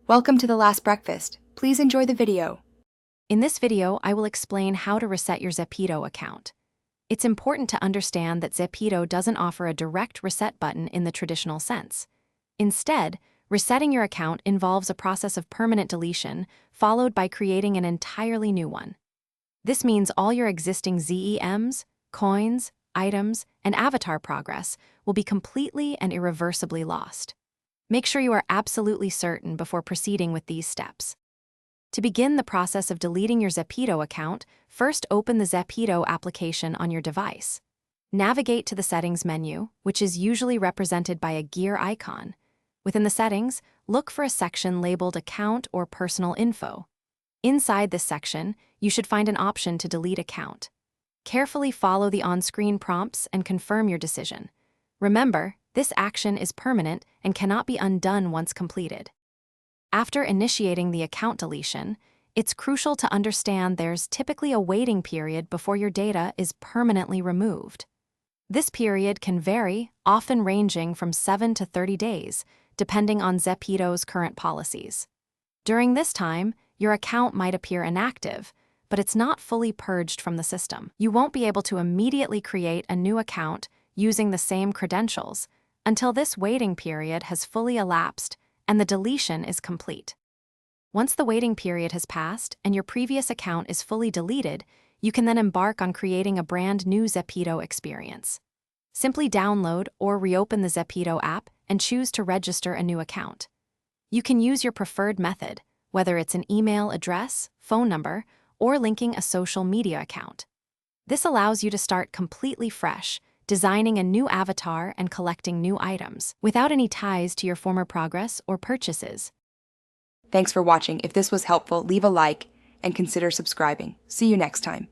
Welcome to The Last Breakfast. Please enjoy the video. In this video, I will explain how to reset your Zepeto account. It's important to understand that Zepeto doesn't offer a direct reset button in the traditional sense. Instead, resetting your account involves a process of permanent deletion, followed by creating an entirely new one. This means all your existing ZEMs, coins, items, and avatar progress will be completely and irreversibly lost. Make sure you are absolutely certain before proceeding with these steps. To begin the process of deleting your Zepeto account, first open the Zepeto application on your device. Navigate to the Settings menu, which is usually represented by a gear icon. Within the settings, look for a section labeled Account or Personal Info. Inside this section, you should find an option to delete account. Carefully follow the on-screen prompts and confirm your decision. Remember, this action is permanent and cannot be undone once completed. After initiating the account deletion, it's crucial to understand there's typically a waiting period before your data is permanently removed. This period can vary, often ranging from 7 to 30 days, depending on Zepeto's current policies. During this time, your account might appear inactive, but it's not fully purged from the system. You won't be able to immediately create a new account using the same credentials until this waiting period has fully elapsed and the deletion is complete. Once the waiting period has passed and your previous account is fully deleted, you can then embark on creating a brand new Zepeto experience. Simply download or reopen the Zepeto app and choose to register a new account. You can use your preferred method, whether it's an email address, phone number, or linking a social media account. This allows you to start completely fresh, designing a new avatar and collecting new items, without any ties to your former progress or purchases. Thanks for watching. If this was helpful, leave a like and consider subscribing. See you next time.